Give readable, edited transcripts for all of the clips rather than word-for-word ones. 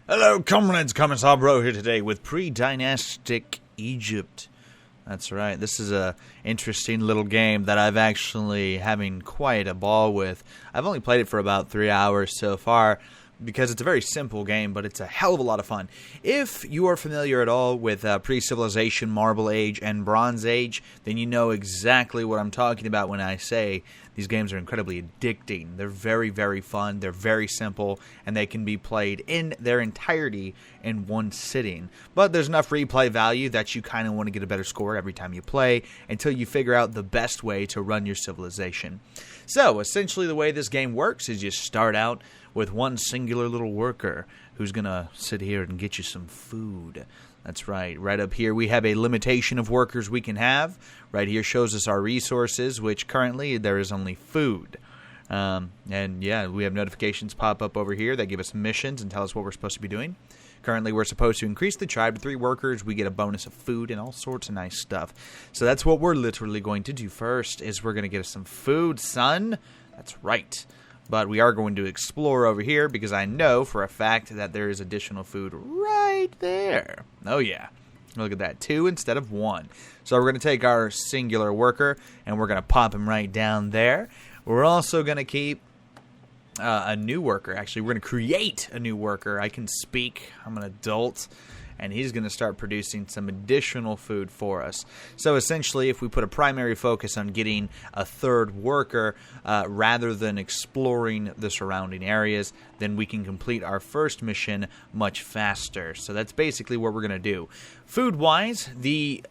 Hello, comrades. Commissar Bro here today with PreDynastic Egypt. That's right. This is a interesting little game that I've actually having quite a ball with. I've only played it for about 3 hours so far because it's a very simple game, but it's a hell of a lot of fun. If you are familiar at all with Pre-Civilization, Marble Age, and Bronze Age, then you know exactly what I'm talking about when I say these games are incredibly addicting. They're very, very fun, they're very simple, and they can be played in their entirety in one sitting. But there's enough replay value that you kind of want to get a better score every time you play until you figure out the best way to run your civilization. So, essentially the way this game works is you start out with one singular little worker who's going to sit here and get you some food. That's right. Right up here we have a limitation of workers we can have. Right here shows us our resources, which currently there is only food. And yeah, we have notifications pop up over here that give us missions and tell us what we're supposed to be doing. Currently we're supposed to increase the tribe to 3 workers. We get a bonus of food and all sorts of nice stuff. So that's what we're literally going to do first, is we're going to get us some food, son. That's right. But we are going to explore over here because I know for a fact that there is additional food right there. Oh yeah. Look at that. 2 instead of 1. So we're going to take our singular worker and we're going to pop him right down there. We're also going to keep a new worker. Actually, we're going to create a new worker. I can speak. I'm an adult. And he's going to start producing some additional food for us. So essentially, if we put a primary focus on getting a 3rd worker rather than exploring the surrounding areas, then we can complete our first mission much faster. So that's basically what we're going to do. Food-wise, the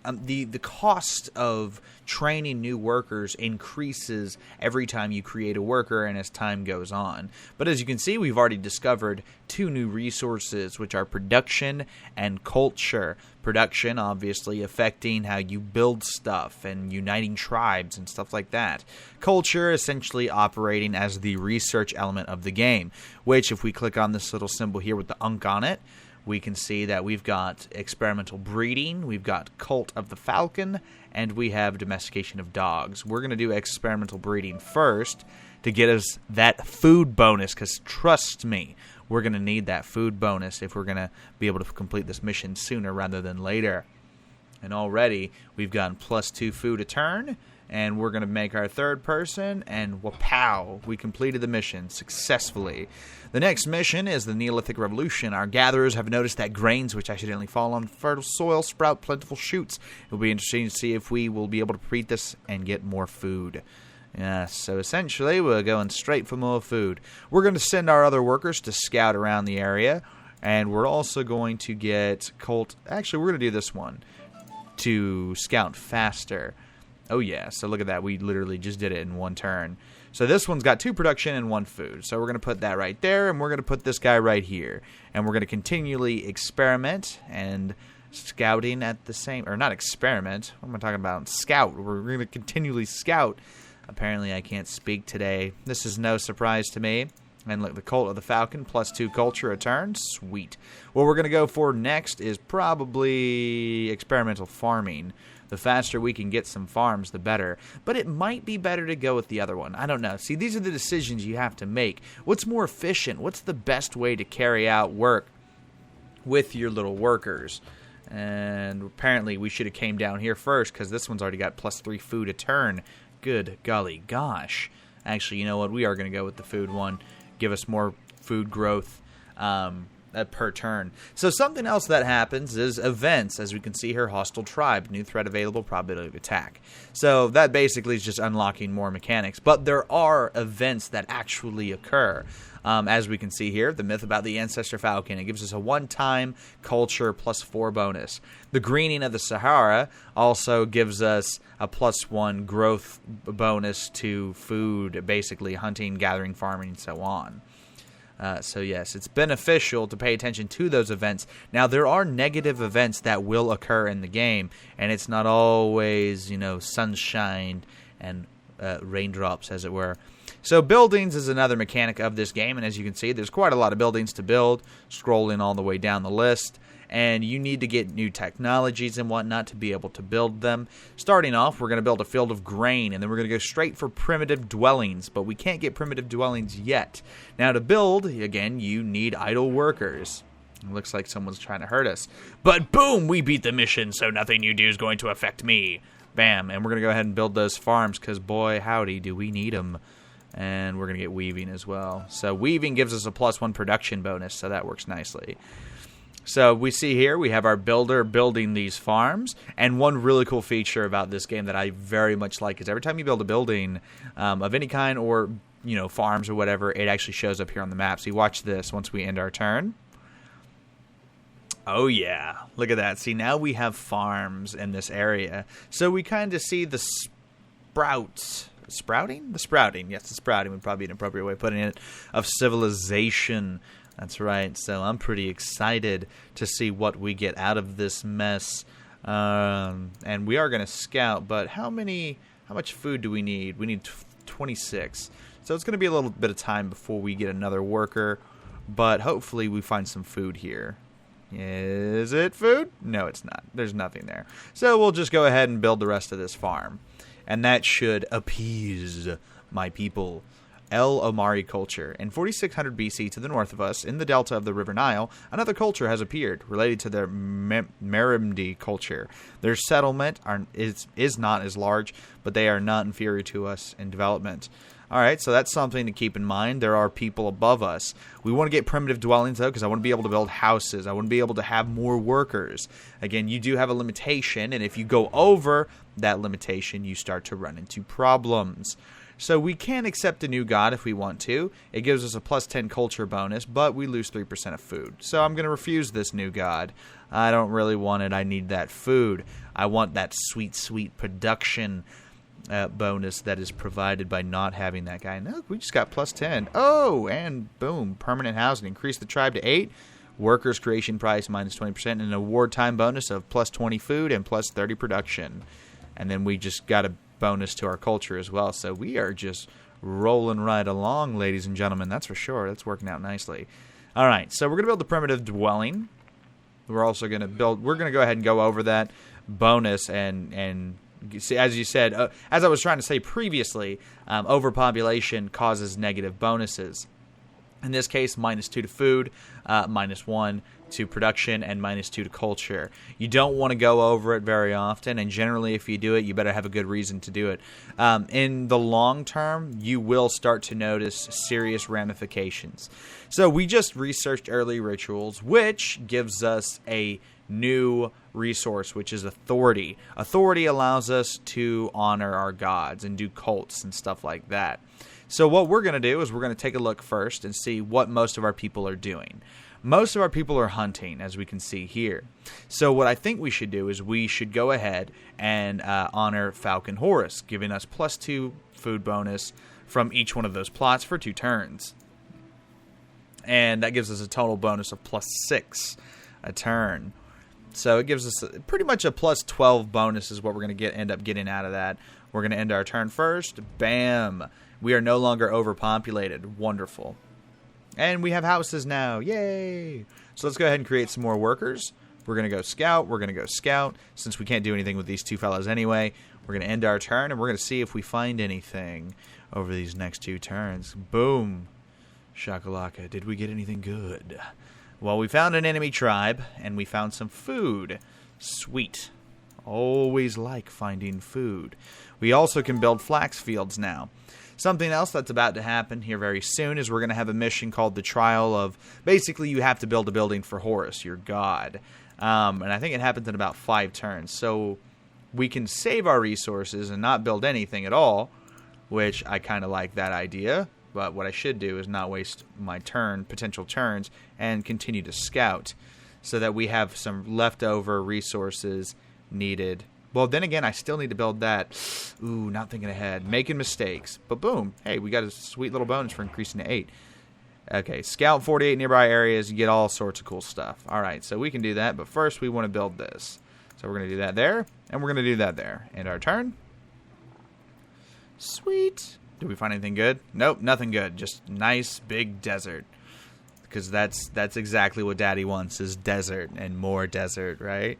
cost of training new workers increases every time you create a worker and as time goes on. But as you can see, we've already discovered 2 new resources, which are production and culture. Production, obviously, affecting how you build stuff and uniting tribes and stuff like that. Culture, essentially operating as the research element of the game, which if we click on this little symbol here with the unk on it, we can see that we've got experimental breeding, we've got cult of the falcon, and we have domestication of dogs. We're going to do experimental breeding first to get us that food bonus, because trust me, we're going to need that food bonus if we're going to be able to complete this mission sooner rather than later. And already we've gotten +2 food a turn, and we're going to make our 3rd person, and wapow, we completed the mission successfully. The next mission is the Neolithic Revolution. Our gatherers have noticed that grains which accidentally fall on fertile soil sprout plentiful shoots. It will be interesting to see if we will be able to breed this and get more food. Yeah, so essentially we're going straight for more food. We're going to send our other workers to scout around the area, and we're also going to get cult. Actually, we're going to do this one to scout faster. Oh yeah, so look at that. We literally just did it in 1 turn. So this one's got 2 production and 1 food. So we're going to put that right there, and we're going to put this guy right here. And we're going to continually experiment and scouting at the same, or not experiment, what am I talking about? Scout. We're going to continually scout. Apparently I can't speak today. This is no surprise to me. And look, the Cult of the Falcon, +2 culture a turn. Sweet. What we're going to go for next is probably experimental farming. The faster we can get some farms, the better. But it might be better to go with the other one. I don't know. See, these are the decisions you have to make. What's more efficient? What's the best way to carry out work with your little workers? And apparently we should have came down here first, because this one's already got +3 food a turn. Good golly gosh. Actually, you know what? We are going to go with the food one. Give us more food growth per turn. So something else that happens is events. As we can see here, hostile tribe, new threat available, probability of attack. So that basically is just unlocking more mechanics. But there are events that actually occur. As we can see here, the myth about the ancestor falcon. It gives us a 1-time culture +4 bonus. The greening of the Sahara also gives us a +1 growth bonus to food, basically hunting, gathering, farming, and so on. So yes, it's beneficial to pay attention to those events. Now, there are negative events that will occur in the game, and it's not always, you know, sunshine and raindrops, as it were. So buildings is another mechanic of this game, and as you can see, there's quite a lot of buildings to build, scrolling all the way down the list. And you need to get new technologies and whatnot to be able to build them. Starting off, we're going to build a field of grain, and then we're going to go straight for primitive dwellings, but we can't get primitive dwellings yet. Now, to build, again, you need idle workers. It looks like someone's trying to hurt us. But boom, we beat the mission, so nothing you do is going to affect me. Bam. And we're going to go ahead and build those farms, because boy, howdy, do we need them. And we're going to get weaving as well. So weaving gives us a +1 production bonus, so that works nicely. So we see here we have our builder building these farms. And one really cool feature about this game that I very much like is every time you build a building of any kind, or farms or whatever, it actually shows up here on the map. So you watch this once we end our turn. Oh yeah, look at that. See, now we have farms in this area. So we kind of see the sprouts. Sprouting? The sprouting. Yes, the sprouting would probably be an appropriate way of putting it, of civilization. That's right. So I'm pretty excited to see what we get out of this mess. And we are going to scout, but how much food do we need? We need 26. So it's going to be a little bit of time before we get another worker, but hopefully we find some food here. Is it food? No, it's not. There's nothing there. So we'll just go ahead and build the rest of this farm. And that should appease my people. El Omari culture. In 4600 BC, to the north of us, in the delta of the River Nile, another culture has appeared, related to their Merimdi culture. Their settlement is not as large, but they are not inferior to us in development. Alright, so that's something to keep in mind. There are people above us. We want to get primitive dwellings, though, because I want to be able to build houses. I want to be able to have more workers. Again, you do have a limitation, and if you go over that limitation, you start to run into problems. So we can accept a new god if we want to. It gives us a +10 culture bonus, but we lose 3% of food. So I'm going to refuse this new god. I don't really want it. I need that food. I want that sweet, sweet production bonus that is provided by not having that guy. No, we just got +10. Oh, and boom, permanent housing. Increase the tribe to 8. Workers creation price -20%, and an award time bonus of +20 food and +30 production. And then we just got a bonus to our culture as well. So we are just rolling right along, ladies and gentlemen. That's for sure. That's working out nicely. All right, so we're going to build the primitive dwelling. We're also going to we're going to go ahead and go over that bonus and see, as you said, as I was trying to say previously, overpopulation causes negative bonuses. In this case, -2 to food, -1 to production, and -2 to culture. You don't want to go over it very often, and generally if you do it, you better have a good reason to do it. In the long term, you will start to notice serious ramifications. So we just researched early rituals, which gives us a new resource, which is authority. Authority allows us to honor our gods and do cults and stuff like that. So what we're going to do is we're going to take a look first and see what most of our people are doing. Most of our people are hunting, as we can see here. So what I think we should do is we should go ahead and honor Falcon Horus, giving us +2 food bonus from each one of those plots for 2 turns. And that gives us a total bonus of +6 a turn. So it gives us pretty much a +12 bonus is what we're going to end up getting out of that. We're going to end our turn first. Bam! We are no longer overpopulated. Wonderful. And we have houses now. Yay! So let's go ahead and create some more workers. We're going to go scout. We're going to go scout. Since we can't do anything with these 2 fellows anyway, we're going to end our turn, and we're going to see if we find anything over these next 2 turns. Boom! Shakalaka. Did we get anything good? Well, we found an enemy tribe, and we found some food. Sweet. Always like finding food. We also can build flax fields now. Something else that's about to happen here very soon is we're going to have a mission called the Trial of... Basically, you have to build a building for Horus, your god. And I think it happens in about 5 turns. So we can save our resources and not build anything at all, which I kind of like that idea. But what I should do is not waste my potential turns, and continue to scout so that we have some leftover resources needed. Well, then again, I still need to build that. Ooh, not thinking ahead. Making mistakes. But boom. Hey, we got a sweet little bonus for increasing to 8. Okay, scout 48 nearby areas. You get all sorts of cool stuff. All right, so we can do that. But first, we want to build this. So we're going to do that there, and we're going to do that there. End our turn. Sweet. Did we find anything good? Nope, nothing good. Just nice, big desert. Because that's exactly what Daddy wants, is desert and more desert, right?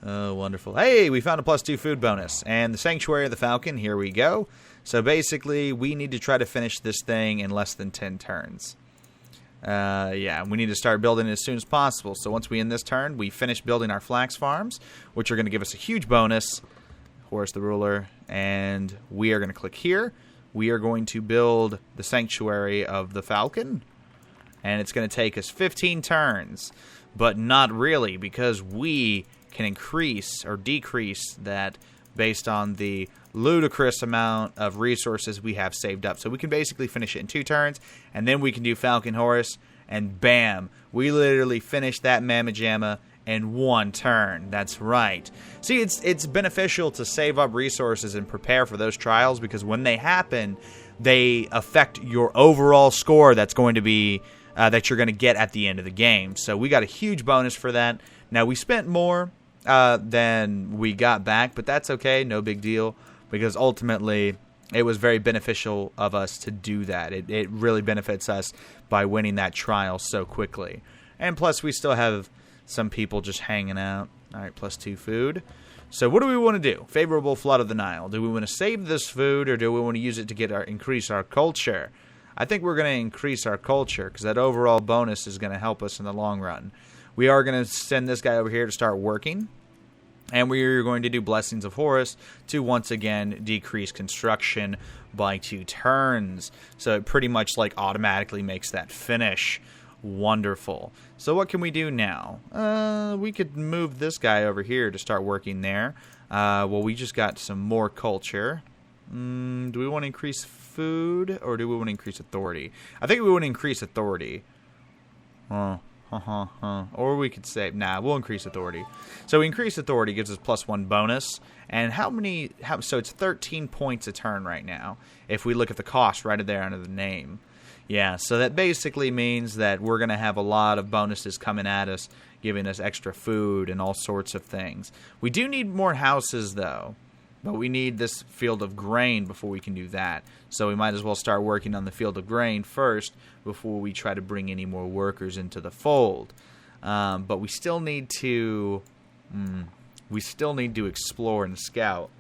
Oh, wonderful. Hey, we found a +2 food bonus. And the Sanctuary of the Falcon, here we go. So basically, we need to try to finish this thing in less than 10 turns. Yeah, we need to start building it as soon as possible. So once we end this turn, we finish building our flax farms, which are going to give us a huge bonus. Horus the ruler, and we are going to click here. We are going to build the sanctuary of the falcon, and it's going to take us 15 turns, but not really, because we can increase or decrease that based on the ludicrous amount of resources we have saved up. So we can basically finish it in 2 turns, and then we can do Falcon Horus, and bam, we literally finish that Mamma Jamma in 1 turn. That's right. See, it's beneficial to save up resources and prepare for those trials, because when they happen, they affect your overall score that's going to be that you're going to get at the end of the game. So we got a huge bonus for that. Now, we spent more than we got back, but that's okay, no big deal, because ultimately it was very beneficial of us to do that. It really benefits us by winning that trial so quickly. And plus, we still have some people just hanging out. All right, +2 food. So what do we want to do? Favorable flood of the Nile. Do we want to save this food, or do we want to use it to increase our culture? I think we're going to increase our culture, because that overall bonus is going to help us in the long run. We are going to send this guy over here to start working, and we are going to do Blessings of Horus to once again decrease construction by 2 turns. So it pretty much like automatically makes that finish. Wonderful. So what can we do now? We could move this guy over here to start working there. Well, we just got some more culture. Do we want to increase food, or do we want to increase authority? I think we want to increase authority. Or we could say, nah, we'll increase authority. So increase authority gives us +1 bonus. And so it's 13 points a turn right now, if we look at the cost right there under the name. Yeah, so that basically means that we're going to have a lot of bonuses coming at us, giving us extra food and all sorts of things. We do need more houses, though, but we need this field of grain before we can do that. So we might as well start working on the field of grain first before we try to bring any more workers into the fold. But we still need to explore and scout.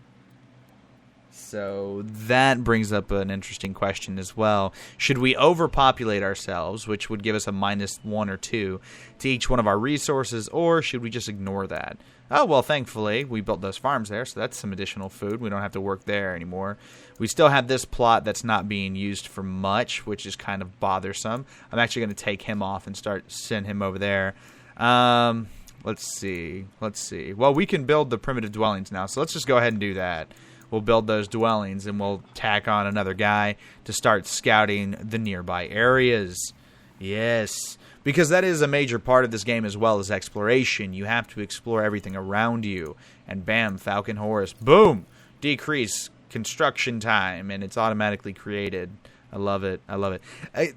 So that brings up an interesting question as well. Should we overpopulate ourselves, which would give us a -1 or 2 to each one of our resources, or should we just ignore that? Oh, well, thankfully, we built those farms there, so that's some additional food. We don't have to work there anymore. We still have this plot that's not being used for much, which is kind of bothersome. I'm actually going to take him off and send him over there. Let's see. Well, we can build the primitive dwellings now, so let's just go ahead and do that. We'll build those dwellings, and we'll tack on another guy to start scouting the nearby areas. Yes, because that is a major part of this game as well as exploration. You have to explore everything around you. And bam, Falcon Horus. Boom! Decrease construction time, and it's automatically created. I love it.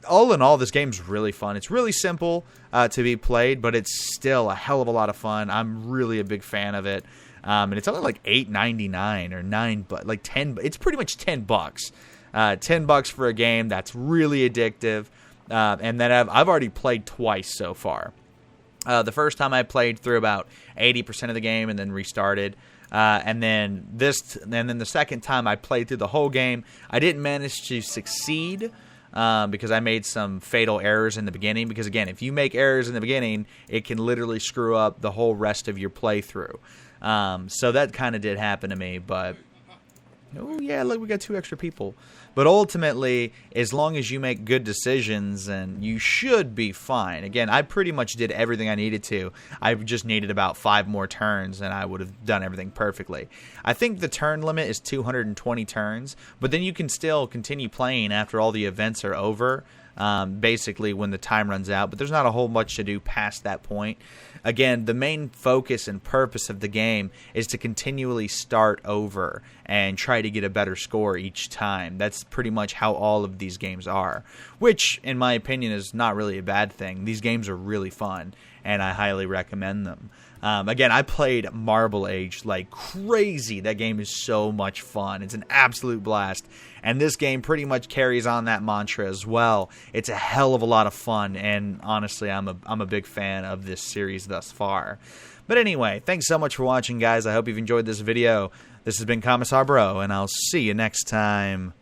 All in all, this game's really fun. It's really simple to be played, but it's still a hell of a lot of fun. I'm really a big fan of it. And it's only like $8.99 or $9, but like 10. It's pretty much $10. $10 for a game that's really addictive, and that I've already played twice so far. The first time I played through about 80% of the game and then restarted. And then the second time I played through the whole game. I didn't manage to succeed because I made some fatal errors in the beginning. Because again, if you make errors in the beginning, it can literally screw up the whole rest of your playthrough. So that kind of did happen to me, but oh yeah, look, we got 2 extra people. But ultimately, as long as you make good decisions, and you should be fine. Again, I pretty much did everything I needed to. I just needed about 5 more turns, and I would have done everything perfectly. I think the turn limit is 220 turns, but then you can still continue playing after all the events are over. Basically when the time runs out, but there's not a whole much to do past that point. Again, the main focus and purpose of the game is to continually start over and try to get a better score each time. That's pretty much how all of these games are, which in my opinion is not really a bad thing. These games are really fun, and I highly recommend them. Again, I played Marble Age like crazy. That game is so much fun. It's an absolute blast. And this game pretty much carries on that mantra as well. It's a hell of a lot of fun, and honestly, I'm a big fan of this series thus far. But anyway, thanks so much for watching, guys. I hope you've enjoyed this video. This has been Commissar Bro, and I'll see you next time.